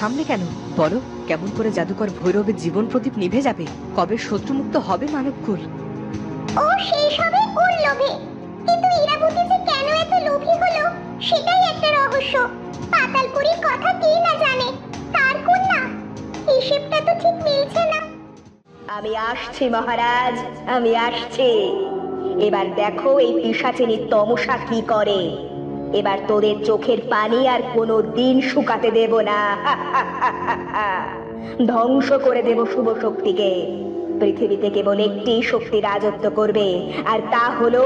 সামনে কেন বলো? কেমন করে জাদুকর ভৈরবের জীবন প্রদীপ নিভে যাবে? কবে শত্রুমুক্ত হবে মানবকুল? ও সেই সবে ওর লোভে। কিন্তু ইরাবতী যে কেন এত লোভী হলো সেটাই একটা রহস্য। পাতালপুরীর কথা কে না জানে, তার কন্যা। হিসেবটা তো ঠিক মিলছে না। আমি আসছি মহারাজ, আমি আসছি। এবার দেখো এই পিশাচিনীর তমসা কি করে। এবার তোদের চোখের পানি আর কোনো দিন শুকাতে দেব না। ধ্বংস করে দেব শুভ শক্তিকে। পৃথিবীতে কেবল একটি শক্তি রাজত্ব করবে, আর তা হলো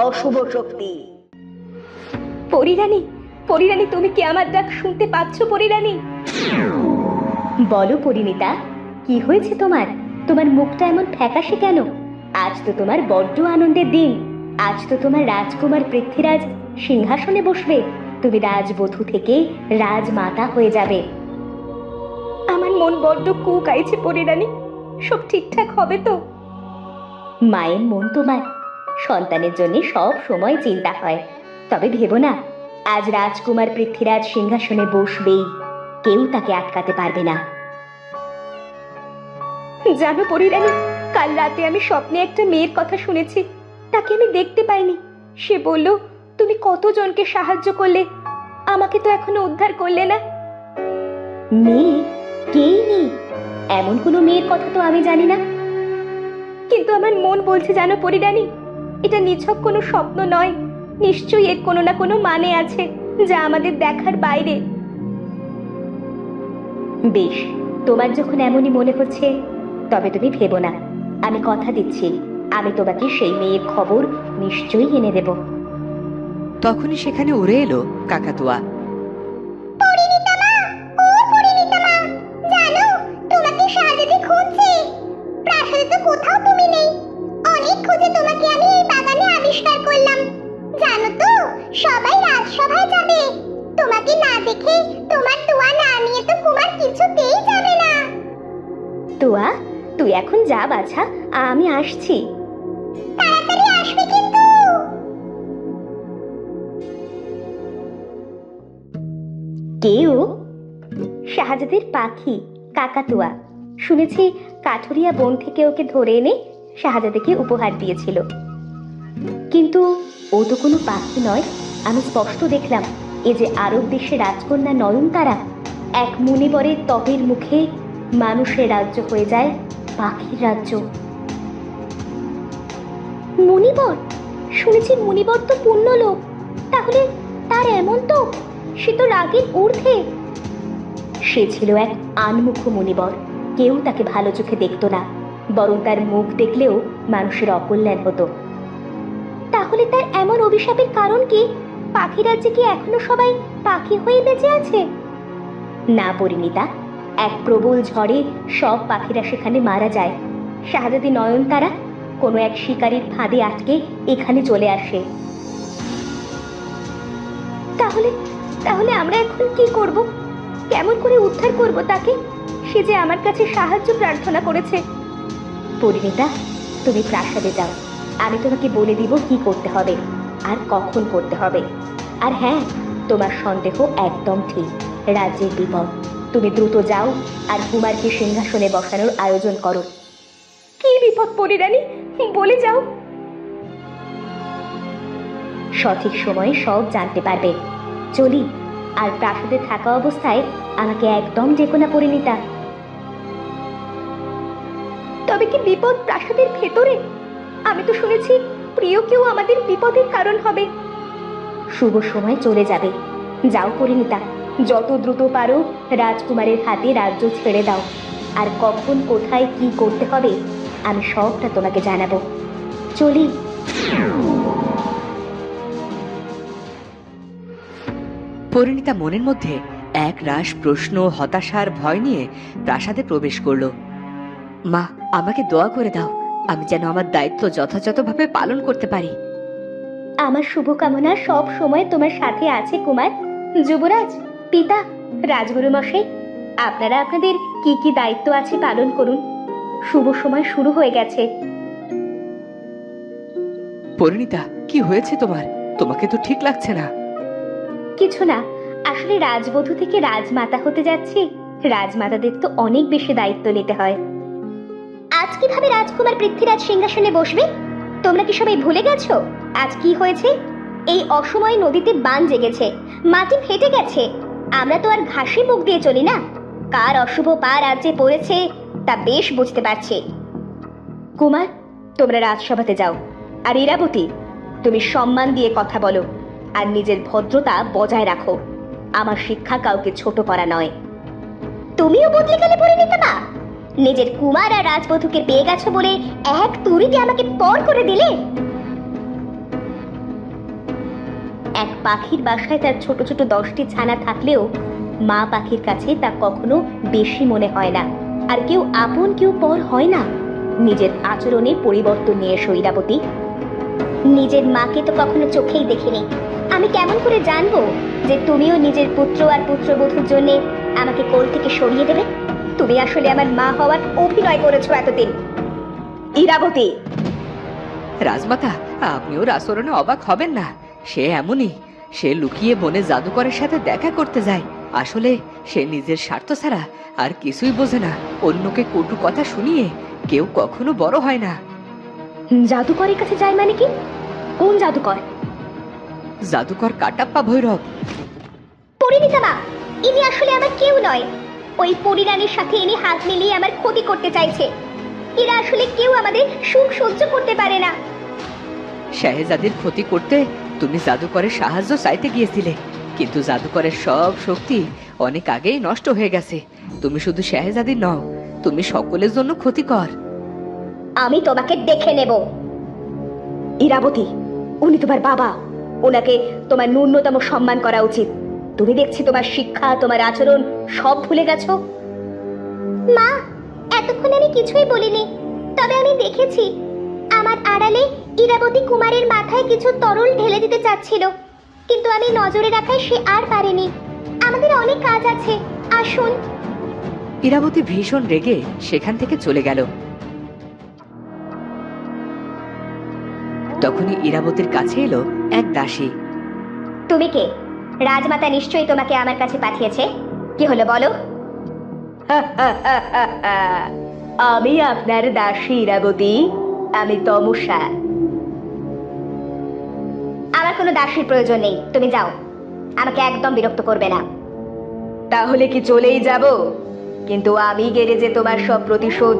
অশুভ শক্তি। পরিরানী, পরিরানী, তুমি কি আমার ডাক শুনতে পাচ্ছ? পরিরানী, বলো পরিণীতা, কি হয়েছে তোমার? তোমার মুখটা এমন ফ্যাকাশে কেন? আজ তো তোমার বড্ড আনন্দের দিন। আজ তো তোমার রাজকুমার পৃথ্বীরাজ সিংহাসনে বসবে। তুমি রাজবধূ থেকে রাজমাতা হয়ে যাবে। আমার মন বড্ড কুকাইছে পরিরানী। সব ঠিকঠাক হবে তো? মায়ের মন তোমার। সন্তানের জন্য সব সময় চিন্তা হয়। তবে ভেবো না, আজ রাজকুমার পৃথ্বীরাজ সিংহাসনে বসবেই। কেউ তাকে আটকাতে পারবে না। জানো পরিরানী, কাল রাতে আমি স্বপ্নে একটা মেয়ের কথা শুনেছি। তাকে আমি দেখতে পাইনি। সে বলল, তুমি কতজনকে সাহায্য করলে, আমাকে তো এখনো উদ্ধার করলে না। মেয়ে? কেই নেই, এমন কোনো মেয়ের কথা তো আমি জানি না। কিন্তু আমার মন বলছে জানো পরিরানী, এটা নিছক কোনো স্বপ্ন নয়। নিশ্চয়ই এর কোনো না কোনো মানে আছে, যা আমাদের দেখার বাইরে। বেশ, তোমার যখন এমনই মনে হচ্ছে, তবে তুমি ভেবো না। আমি কথা দিচ্ছি, আমি তোমাকে সেই মেয়ের খবর নিশ্চয়ই এনে দেব। তখনই সেখানে উড়ে এলো কাকাতুয়া। পরিণীতা মা, ও পরিণীতা মা, জানো তোমাকে সারাদিন খুঁজছি। প্রাসাদে তো কোথাও তুমি নেই। অনেক খুঁজে তোমাকে আমি এই বাগানে আবিষ্কার করলাম। জানো তো, সবাই রাজসভায় যাবে। তোমাকে না দেখে, তোমার দোয়া না নিয়ে তো কুমার কিছুতেই যাবে না। তোয়া, তুই এখন যা বাছা, আমি আসছি। তাড়াতাড়ি আসবে কিন্তু। কেউ? শাহজাদের পাখি কাকাতুয়া। শুনেছি কাঠুরিয়া বন থেকে ওকে ধরে এনে শাহজাদেকে উপহার দিয়েছিল। কিন্তু ও তো কোনো পাখি নয়। আমি স্পষ্ট দেখলাম, এ যে আরব দেশের রাজকন্যা নয়নতারা। এক মুনিবরের তপের মুখে মানুষের রাজ্য হয়ে যায় পাখির রাজ্য। মুনিবর? শুনেছি মুনিবর তো পুণ্য লোক। তাহলে তার এমন তো, সে তো রাগের ঊর্ধ্বে। সে ছিল এক আনমুখ মুনিবর। কেউ তাকে ভালো চোখে দেখতো না, বরং তার মুখ দেখলেও মানুষের অকল্যাণ হতো। তাহলে তার এমন অভিশাপের কারণ কি? পাখি রাজ্যে কি এখনো সবাই পাখি হয়ে বেঁচে আছে? না পরিণীতা, এক প্রবল ঝড়ে সব পাখিরা সেখানে মারা যায়। শাহজাদী নয়নতারা কোনো এক শিকারীর ফাঁদে আটকে এখানে চলে আসে। তাহলে তাহলে আমরা এখন কি করব? কেমন করে উদ্ধার করব তাকে? সে যে আমার কাছে সাহায্য প্রার্থনা করেছে। পরিণীতা, তুমি প্রাসাদে যাও। আমি তোমাকে বলে দিব কি করতে হবে আর কখন করতে হবে। আর হ্যাঁ, তোমার সন্দেহ একদম ঠিক। রাজ্যের বিপদ। তুমি দ্রুত যাও আর কুমারকে সিংহাসনে বসানোর আয়োজন করো। কি বিপদ পরিরানী, বলে যাও। সঠিক সময়ে সব জানতে পারবে। চলি। আর প্রাসাদে থাকা অবস্থায় আমাকে একদম ডেকো না পরিণীতা। তবে কি বিপদ প্রাসাদের ভেতরে? আমি তো শুনেছি প্রিয় কেউ আমাদের বিপদের কারণ হবে। শুভ সময় চলে যাবে। যাও পরিণীতা, যত দ্রুত পারো রাজকুমারের হাতে রাজ্য ছেড়ে দাও। আর কখন কোথায় কি করতে হবে আমি সবটা তোমাকে জানাবো। চলি। পরিণীতা মনের মধ্যে এক রাশ প্রশ্ন, হতাশার ভয় নিয়ে প্রাসাদে প্রবেশ করলো। মা, আমাকে দোয়া করে দাও, আমি যেন আমার দায়িত্ব যথাযথভাবে পালন করতে পারি। আমার শুভকামনা সব সময় তোমার সাথে আছে কুমার। যুবরাজ, পিতা, রাজগুরু মশাই, আপনারা আপনাদের কি কি দায়িত্ব আছে পালন করুন। শুভ সময় শুরু হয়ে গেছে। পরিণীতা, কি হয়েছে তোমার? তোমাকে তো ঠিক লাগছে না। কিছু না, আসলে রাজবধূ থেকে রাজমাতা হতে যাচ্ছি, রাজমাতাদের তো অনেক বেশি দায়িত্ব নিতে হয়। আজ কিভাবে রাজকুমার পৃথ্বীরাজ সিংহাসনে বসবে? তোমরা কি সবাই ভুলে গেছো আজ কি হয়েছে? এই অসময়ে নদীতে বান জেগেছে, মাটি ফেটে গেছে। আমরা তো আর ঘাসে মুখ দিয়ে চলি না। কার অশুভ পা রাজ্যে পড়েছে তা বেশ বুঝতে পারছি। কুমার, তোমরা রাজসভাতে যাও। আর ইরাবতী, তুমি সম্মান দিয়ে কথা বলো আর নিজের ভদ্রতা বজায় রাখো। আমার শিক্ষা কাউকে ছোট করা নয়। তুমিও বদলে গেলে পরিণীতা মা। নিজের কুমার আর রাজবধূকে পেয়ে গেছো বলে এক তুড়িতে আমাকে পর করে দিলে। এক পাখির বাসায় তার ছোট ছোট 10টি ছানা থাকলেও মা পাখির কাছে তা কখনো বেশি মনে হয় না। আর কেউ আপন কেউ পর হয় না। নিজের আচরণে পরিবর্তন নিয়ে এসো ইরাবতী। নিজের মাকে তো কখনো চোখেই দেখিনি। আমি কেমন করে জানবো যে তুমিও নিজের পুত্র আর পুত্রবধূর জন্য আমাকে কোল থেকে সরিয়ে দেবে? তুমি আসলে আমার মা হওয়ার অভিনয় করেছো এতদিন। ইরাবতী। রাজমাতা, আপনি ওর আচরণে অবাক হবেন না। সে এমনই। সে লুকিয়ে বনে জাদুকরের সাথে দেখা করতে যায়। আসলে সে নিজের স্বার্থ ছাড়া আর কিছুই বোঝে না। অন্যকে কটু কথা শুনিয়ে কেউ কখনো বড় হয় না। জাদুকরের কাছে যায় মানে কি? কোন জাদুকর? জাদুকর কাটাপ্পা ভৈরব। পরিণীতা মা, ইনি আসলে আমার কেউ নয়। ওই পরিরানীর সাথে ইনি হাত মিলিয়ে আমার ক্ষতি করতে চাইছে। এরা আসলে কেউ আমাদের সুখ সহ্য করতে পারে না। শাহেজাদের ক্ষতি করতে তুমি জাদুকরের সাহায্য চাইতে গিয়েছিলে, কিন্তু জাদুকরের সব শক্তি অনেক আগেই নষ্ট হয়ে গেছে। তুমি শুধু শাহেজাদির নও, তুমি সকলের জন্য ক্ষতিকর। আমি তোমাকে দেখে নেব। ইরাবতী, উনি তোমার বাবা। ওনাকে তোমার ন্যূনতম সম্মান করা উচিত। তুমি দেখছি তোমার শিক্ষা, তোমার আচরণ সব ভুলে গেছো। মা, এতক্ষণ আমি কিছুই বলিনি। তবে আমি দেখেছি আমার আড়ালে ইরাবতী কুমারের মাথায় কিছু তরল ঢেলে দিতে চাচ্ছিল, কিন্তু আমি নজরে রাখায় সে আর পারেনি। আমাদের অনেক কাজ আছে, আসুন। ইরাবতী ভীষণ রেগে সেখান থেকে চলে গেল। তখনই ইরাবতীর কাছে এলো এক দাসী। তুমি কে? রাজমাতা নিশ্চয়ই তোমাকে আমার কাছে পাঠিয়েছে। কি হলো বলো? আমি আপনার দাসী ইরাবতী। আমি তমসা। আমার কোনো দাসীর প্রয়োজন নেই, তুমি যাও। আমাকে একদম বিরক্ত করবে না। তাহলে কি চলেই যাব? কিন্তু আমি গেলে যে তোমার সব প্রতিশোধ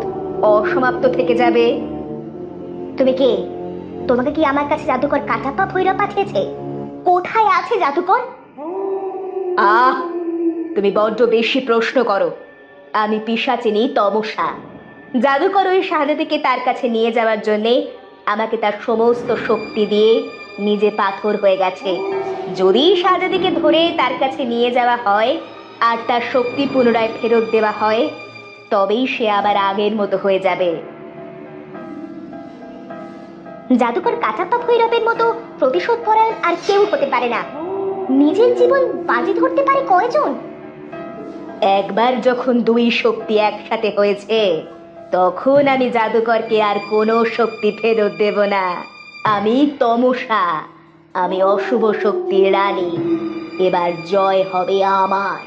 অসমাপ্ত থেকে যাবে। তুমি কে? তোমাকে কি আমার কাছে জাদুকর কাটাপ্পা ভৈরব পাঠিয়েছে? কোথায় আছে জাদুকর? আহ, তুমি বড্ড বেশি প্রশ্ন করো। আমি পিশাচিনী তমসা। জাদুকর ওই শাহজাদিকে তার কাছে নিয়ে যাওয়ার জন্যে আমাকে তার সমস্ত শক্তি দিয়ে নিজে পাথর হয়ে গেছে। যদি শাহজাদিকে ধরে তার কাছে নিয়ে যাওয়া হয় আর তার শক্তি পুনরায় ফেরত দেওয়া হয়, তবেই সে আবার আগের মতো হয়ে যাবে। জাদুকর কাটাপ্পা ভৈরবের মতো প্রতিশোধ পরায়ণ আর কেউ হতে পারে না। নিজের জীবন বাজি ধরতে পারে কয়জন? একবার যখন দুই শক্তি একসাথে হয়েছে, তখন আমি জাদুকরকে আর কোনো শক্তি ফেরত দেব না। আমি তমসা, আমি অশুভ শক্তির রানী। এবার জয় হবে আমার।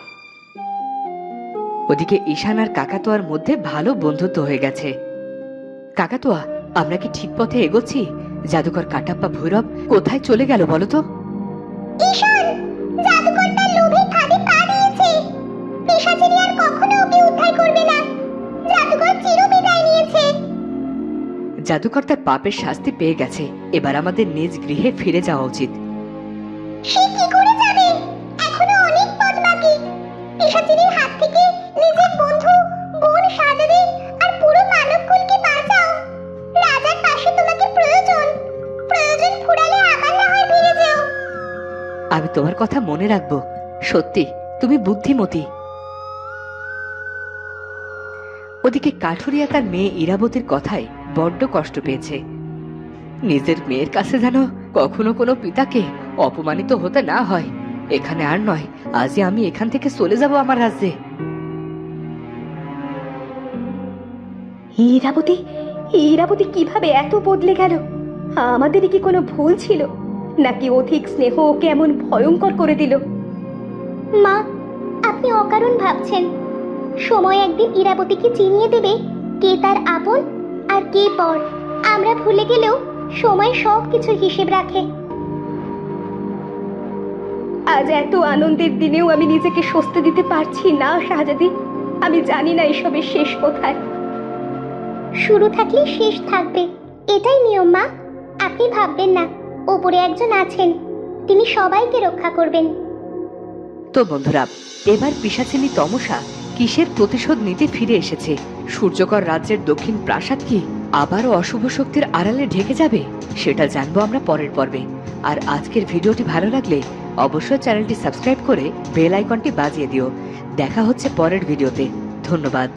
ওদিকে ঈশান আর কাকাতুয়ার মধ্যে ভালো বন্ধুত্ব হয়ে গেছে। কাকাতুয়া, আমরা কি ঠিক পথে এগোচ্ছি? জাদুকর কাটাপ্পা ভৈরব কোথায় চলে গেল বলো তো? ঈশান, জাদুকর তার লোভে ফাঁদে পা দিয়েছে। পিশাচিনী আর কখনো ওকে উদ্ধার করবে না। জাদুকর চিরবিদায় নিয়েছে। জাদুকর তার পাপের শাস্তি পেয়ে গেছে। এবার আমাদের নিজ গৃহে ফিরে যাওয়া উচিত। সে কি করে যাবে? এখনো অনেক পথ বাকি। পিশাচিনীর হাত থেকে নিজের বন্ধু, বোন শাহজাদি আর পুরো মানবকুলকে বাঁচাও। রাজার পাশে তোমাকে প্রয়োজন। প্রয়োজন ফুরালে আবার না হয় ফিরে যেও। আমি তোমার কথা মনে রাখবো। সত্যি, তুমি বুদ্ধিমতী। ওদিকে কাঠুরিয়া তার মেয়ে ইরাবতীর কথায় বড্ড কষ্ট পেয়েছে। নিজের মেয়ের কাছে যেন কখনো কোনো পিতাকে অপমানিত হতে না হয়। এখানে আর নয়, আজই আমি এখান থেকে চলে যাব আমার রাজ্যে। ইরাবতী, ইরাবতী কিভাবে এত বদলে গেল? আমাদেরই কি কোনো ভুল ছিল, নাকি অধিক স্নেহ ওকে এমন ভয়ঙ্কর করে দিল? মা, আপনি অকারণ ভাবছেন। সময় একদিন ইরাবতীকে চিনিয়ে দেবে কে তার আপন আর কে পর। আমরা ভুলে গেলেও সময় সব কিছু হিসেব রাখে। আজ এত আনন্দের দিনেও আমি নিজেকে স্বস্তি দিতে পারছি না শাহজাদি। আমি জানি না এসবের শেষ কোথায়। শুরু থাকলে শেষ থাকবে, এটাই নিয়ম মা। আপনি ভাববেন না, ওপরে একজন আছেন, তিনি সবাইকে রক্ষা করবেন। তো বন্ধুরা, এবার পিশাচিনী তমসা কিসের প্রতিশোধ নিতে ফিরে এসেছে? সূর্যকর রাজ্যের দক্ষিণ প্রাসাদ কি আবারও অশুভ শক্তির আড়ালে ঢেকে যাবে? সেটা জানবো আমরা পরের পর্বে। আর আজকের ভিডিওটি ভালো লাগলে অবশ্যই চ্যানেলটি সাবস্ক্রাইব করে বেল আইকনটি বাজিয়ে দিও। দেখা হচ্ছে পরের ভিডিওতে। ধন্যবাদ।